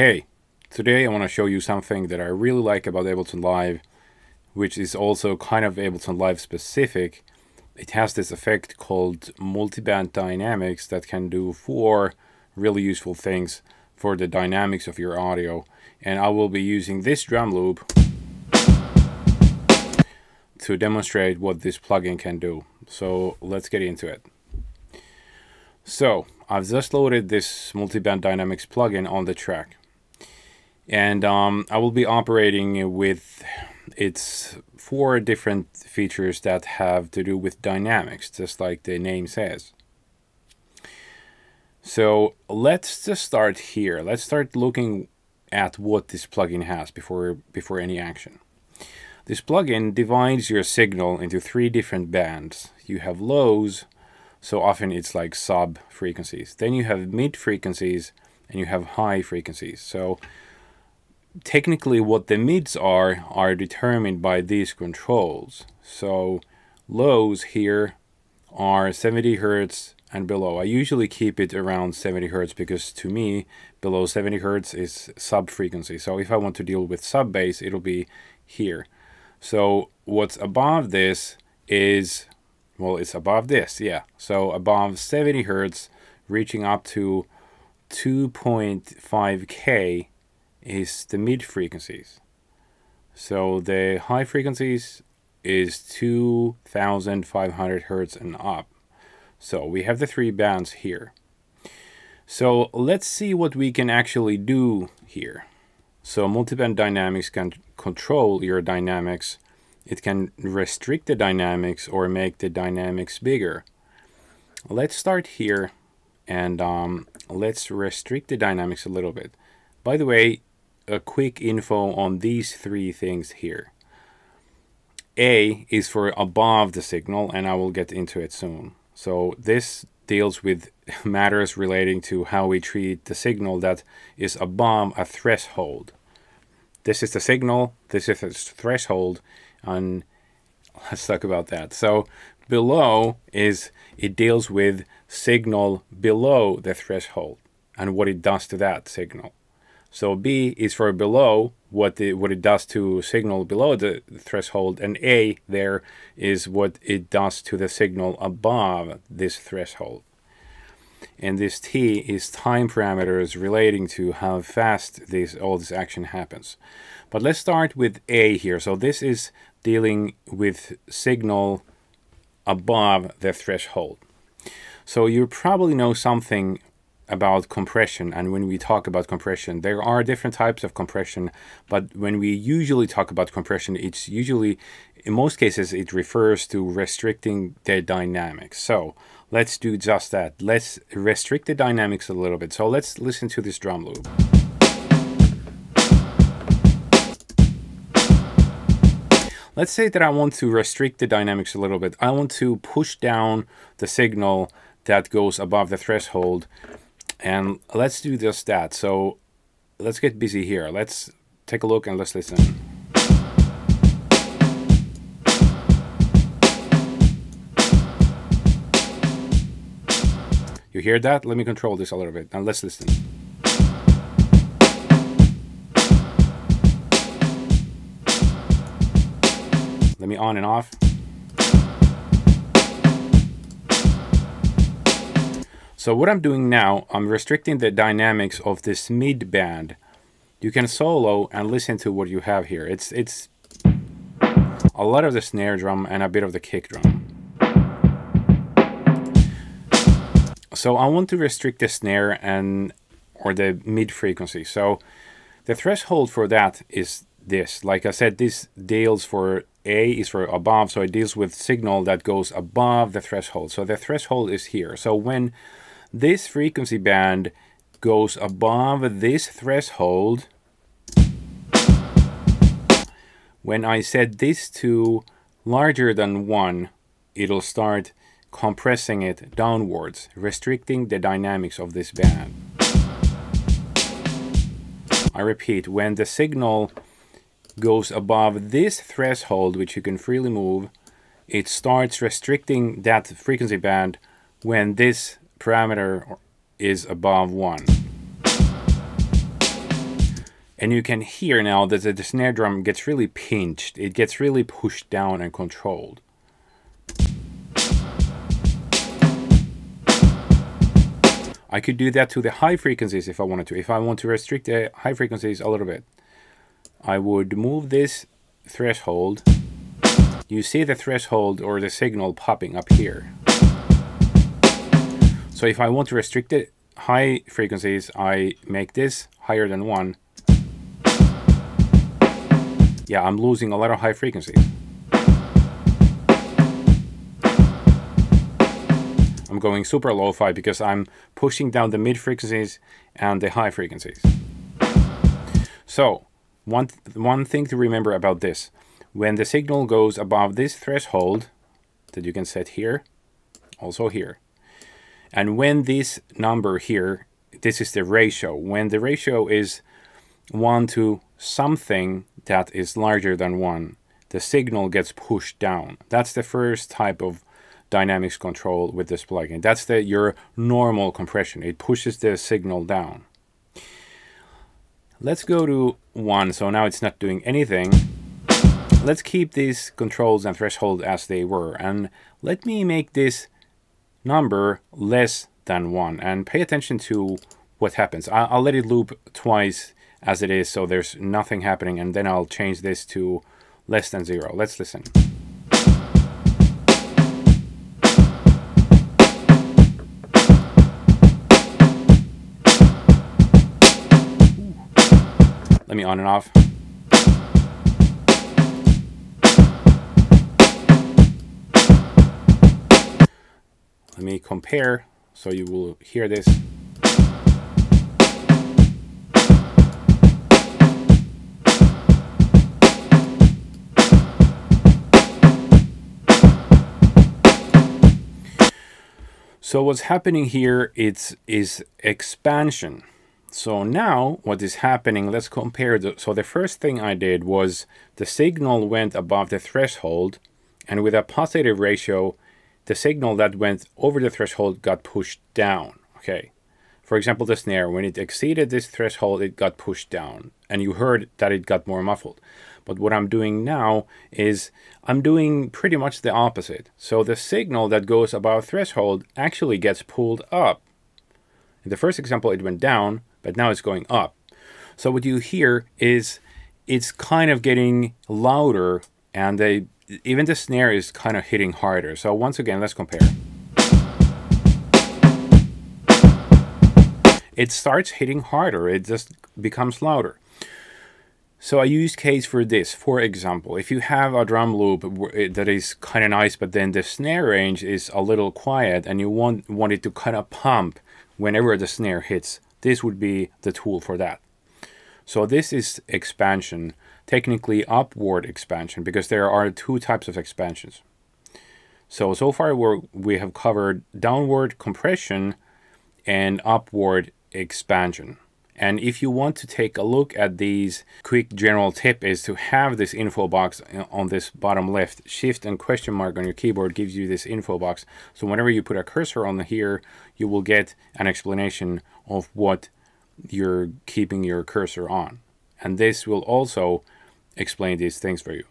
Hey, today I want to show you something that I really like about Ableton Live, which is also kind of Ableton Live specific. It has this effect called Multiband dynamics that can do 4 really useful things for the dynamics of your audio. And I will be using this drum loop to demonstrate what this plugin can do. So let's get into it. So I've just loaded this Multiband Dynamics plugin on the track. And I will be operating with its 4 different features that have to do with dynamics, just like the name says. So let's just start here. Let's start looking at what this plugin has before any action. This plugin divides your signal into 3 different bands. You have lows, so often it's like sub frequencies. Then you have mid frequencies and you have high frequencies. So technically what the mids are determined by these controls. So lows here are 70 Hertz and below. I usually keep it around 70 Hertz because to me below 70 Hertz is sub frequency. So if I want to deal with sub bass, it'll be here. So what's above this is, well, it's above this, yeah. So above 70 Hertz reaching up to 2.5K is the mid frequencies. So the high frequencies is 2500 Hertz and up. So we have the 3 bands here. So let's see what we can actually do here. So Multiband Dynamics can control your dynamics. It can restrict the dynamics or make the dynamics bigger. Let's start here and let's restrict the dynamics a little bit. By the way, a quick info on these 3 things here. A is for above the signal, and I will get into it soon. So this deals with matters relating to how we treat the signal that is above a threshold. This is the signal, this is the threshold, and let's talk about that. So below is, it deals with signal below the threshold and what it does to that signal. So B is for below, what it does to signal below the threshold, and A there is what it does to the signal above this threshold. And this T is time parameters relating to how fast all this action happens. But let's start with A here. So this is dealing with signal above the threshold. So you probably know something about compression, and when we talk about compression, there are different types of compression, but when we usually talk about compression, it's usually, in most cases, it refers to restricting the dynamics. So let's do just that. Let's restrict the dynamics a little bit. So let's listen to this drum loop. Let's say that I want to restrict the dynamics a little bit. I want to push down the signal that goes above the threshold. And let's do just that. So let's get busy here. Let's take a look and let's listen. You hear that? Let me control this a little bit. Now let's listen. Let me on and off. So what I'm doing now, I'm restricting the dynamics of this mid band. You can solo and listen to what you have here. It's a lot of the snare drum and a bit of the kick drum. So I want to restrict the snare or the mid frequency. So the threshold for that is this. Like I said, this deals for A is for above, so it deals with signal that goes above the threshold. So the threshold is here. So when this frequency band goes above this threshold, when I set this to larger than 1, it'll start compressing it downwards, restricting the dynamics of this band. I repeat, when the signal goes above this threshold, which you can freely move, it starts restricting that frequency band when this parameter is above 1. And you can hear now that the snare drum gets really pinched. It gets really pushed down and controlled. I could do that to the high frequencies if I wanted to. If I want to restrict the high frequencies a little bit, I would move this threshold. You see the threshold or the signal popping up here. So if I want to restrict the high frequencies, I make this higher than 1. Yeah, I'm losing a lot of high frequencies. I'm going super lo-fi because I'm pushing down the mid frequencies and the high frequencies. So one thing to remember about this, when the signal goes above this threshold that you can set here, also here, and when this number here, this is the ratio, when the ratio is 1 to something that is larger than 1, the signal gets pushed down. That's the first type of dynamics control with this plugin. That's your normal compression. It pushes the signal down. Let's go to 1. So now it's not doing anything. Let's keep these controls and threshold as they were. And let me make this number less than 1. And pay attention to what happens. I'll let it loop twice as it is, so there's nothing happening. And then I'll change this to less than 0. Let's listen. Let me on and off. Let me compare so you will hear this. So what's happening here is expansion. So now what is happening, let's compare. So the first thing I did was the signal went above the threshold, and with a positive ratio, the signal that went over the threshold got pushed down. Okay. For example, the snare, when it exceeded this threshold, it got pushed down, and you heard that it got more muffled. But what I'm doing now is I'm doing pretty much the opposite. So the signal that goes above threshold actually gets pulled up. In the first example, it went down, but now it's going up. So what you hear is it's kind of getting louder, and even the snare is kind of hitting harder. So once again, let's compare. It starts hitting harder. It just becomes louder. So a use case for this, for example, if you have a drum loop that is kind of nice, but then the snare range is a little quiet and you want it to kind of pump whenever the snare hits, this would be the tool for that. So this is expansion, technically upward expansion, because there are two types of expansions. So far we have covered downward compression and upward expansion. And if you want to take a look at these, quick general tip is to have this info box on this bottom left. Shift and question mark on your keyboard gives you this info box. So whenever you put a cursor on here, you will get an explanation of what you're keeping your cursor on. And this will also explain these things for you.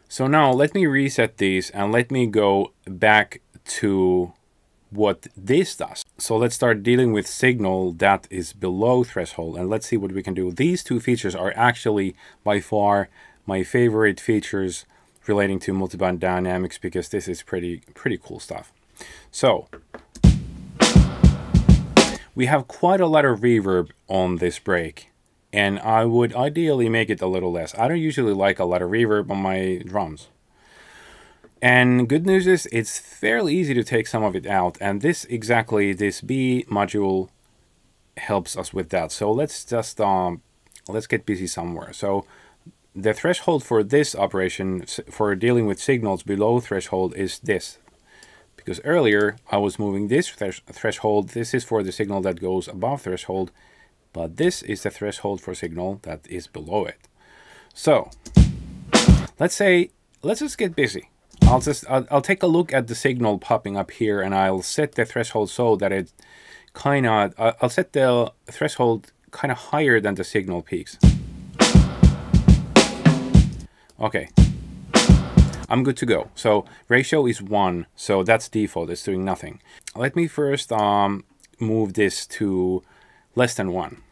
So now let me reset these and let me go back to what this does. So let's start dealing with signal that is below threshold, and let's see what we can do. These two features are actually by far my favorite features relating to multiband dynamics, because this is pretty cool stuff. So we have quite a lot of reverb on this break, and I would ideally make it a little less. I don't usually like a lot of reverb on my drums. And good news is it's fairly easy to take some of it out, and this B module helps us with that. So let's just let's get busy somewhere. So the threshold for this operation for dealing with signals below threshold is this, because earlier I was moving this threshold. This is for the signal that goes above threshold, but this is the threshold for signal that is below it. So let's just get busy. I'll take a look at the signal popping up here, and I'll set the threshold so that it I'll set the threshold kind of higher than the signal peaks. Okay, I'm good to go. So ratio is 1, so that's default, it's doing nothing. Let me first move this to less than 1.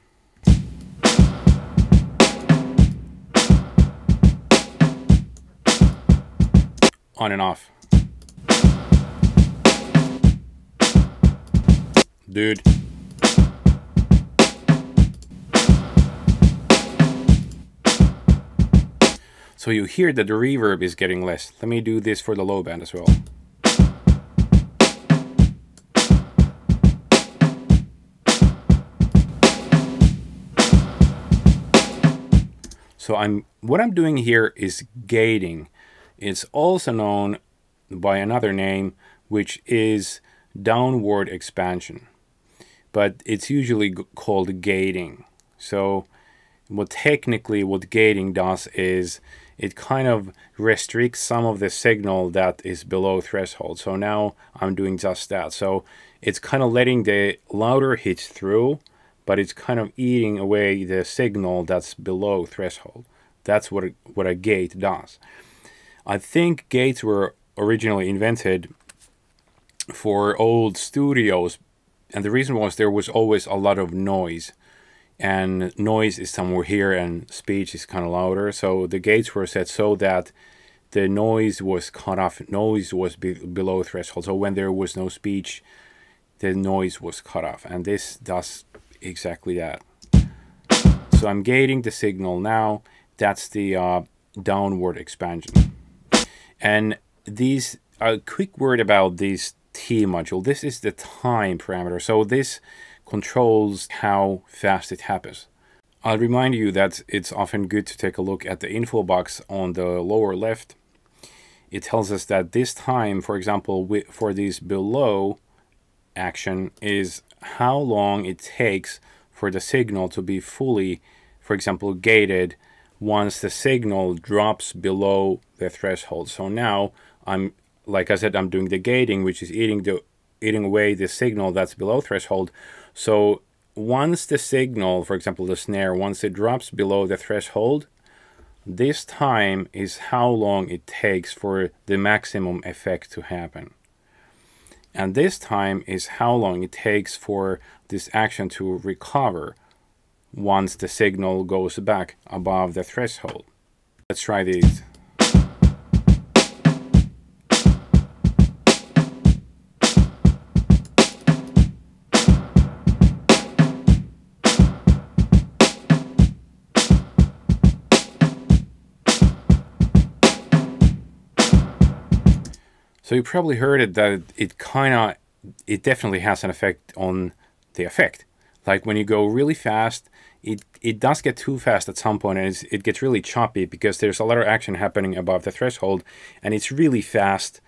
On and off. Dude. So you hear that the reverb is getting less. Let me do this for the low band as well. So what I'm doing here is gating. It's also known by another name, which is downward expansion, but it's usually called gating. So what gating does is it kind of restricts some of the signal that is below threshold. So now I'm doing just that. So it's kind of letting the louder hits through, but it's kind of eating away the signal that's below threshold. That's what a gate does. I think gates were originally invented for old studios, and the reason was there was always a lot of noise, and noise is somewhere here and speech is kind of louder. So the gates were set so that the noise was cut off. Noise was below threshold. So when there was no speech, the noise was cut off, and this does exactly that. So I'm gating the signal now. That's the downward expansion. And a quick word about this T module. This is the time parameter. So this controls how fast it happens. I'll remind you that it's often good to take a look at the info box on the lower left. It tells us that this time, for example, for this below action is how long it takes for the signal to be fully, for example, gated once the signal drops below the threshold. So now like I said, I'm doing the gating, which is eating away the signal that's below threshold. So once the signal, for example, the snare, once it drops below the threshold, this time is how long it takes for the maximum effect to happen. And this time is how long it takes for this action to recover once the signal goes back above the threshold. Let's try these. So you probably heard it that it definitely has an effect on the effect. Like when you go really fast, it does get too fast at some point, and it gets really choppy because there's a lot of action happening above the threshold, and it's really fast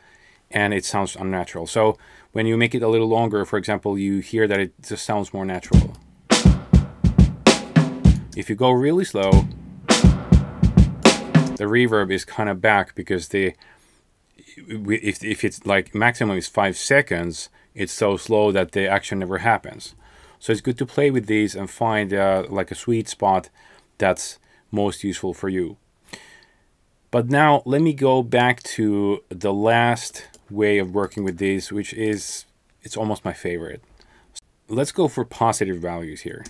and it sounds unnatural. So when you make it a little longer, for example, you hear that it just sounds more natural. If you go really slow, the reverb is kind of back because if it's like maximum is 5 seconds, it's so slow that the action never happens. So it's good to play with these and find like a sweet spot that's most useful for you. But now let me go back to the last way of working with these, which is, it's almost my favorite. Let's go for positive values here.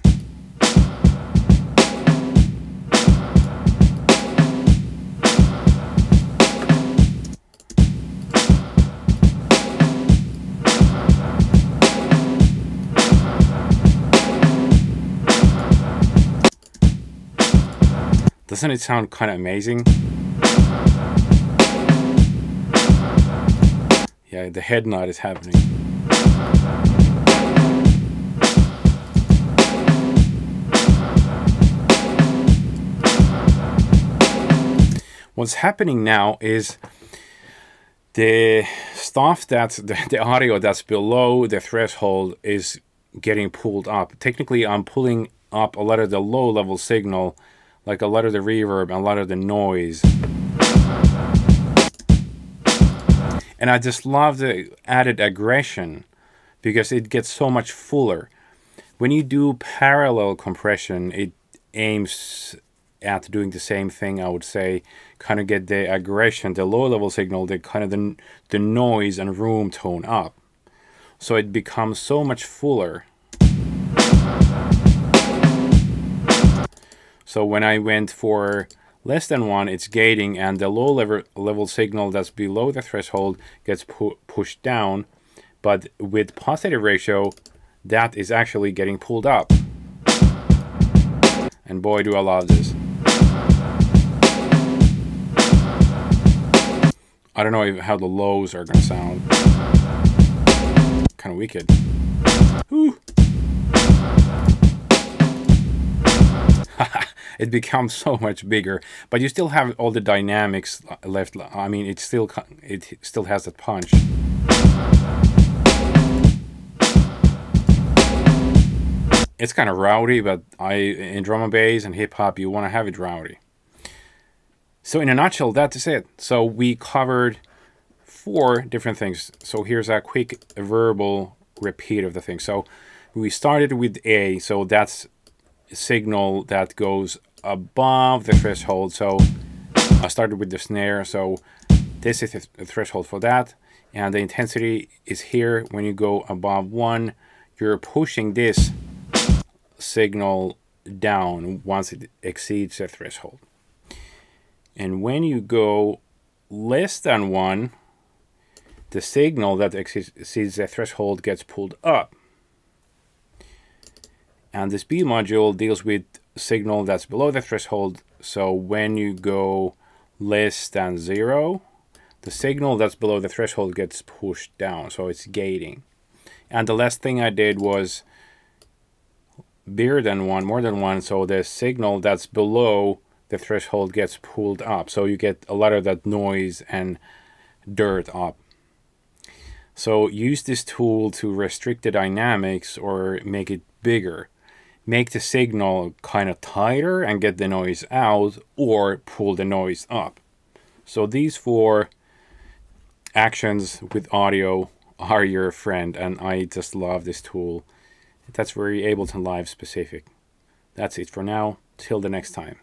Doesn't it sound kind of amazing? Yeah, the head nod is happening. What's happening now is the stuff the audio that's below the threshold is getting pulled up. Technically, I'm pulling up a lot of the low level signal, like a lot of the reverb and a lot of the noise. And I just love the added aggression because it gets so much fuller. When you do parallel compression, it aims at doing the same thing, I would say, kind of get the aggression, the low level signal, the kind of the noise and room tone up. So it becomes so much fuller. So when I went for less than 1, it's gating, and the low level signal that's below the threshold gets pushed down. But with positive ratio, that is actually getting pulled up. And boy, do I love this. I don't know how the lows are going to sound. Kind of wicked. Whew. It becomes so much bigger, but you still have all the dynamics left. I mean, it still has that punch. It's kind of rowdy, but in drum and bass and hip hop, you want to have it rowdy. So in a nutshell, that is it. So we covered 4 different things. So here's a quick verbal repeat of the thing. So we started with A, so that's a signal that goes above the threshold. So I started with the snare, so this is the threshold for that, and the intensity is here. When you go above 1, you're pushing this signal down once it exceeds the threshold. And when you go less than 1, the signal that exceeds the threshold gets pulled up. And this B module deals with signal that's below the threshold. So when you go less than 0, the signal that's below the threshold gets pushed down. So it's gating. And the last thing I did was bigger than 1, more than 1. So the signal that's below the threshold gets pulled up. So you get a lot of that noise and dirt up. So use this tool to restrict the dynamics or make it bigger. Make the signal kind of tighter and get the noise out, or pull the noise up. So these 4 actions with audio are your friend, and I just love this tool. That's very Ableton Live specific. That's it for now. Till the next time.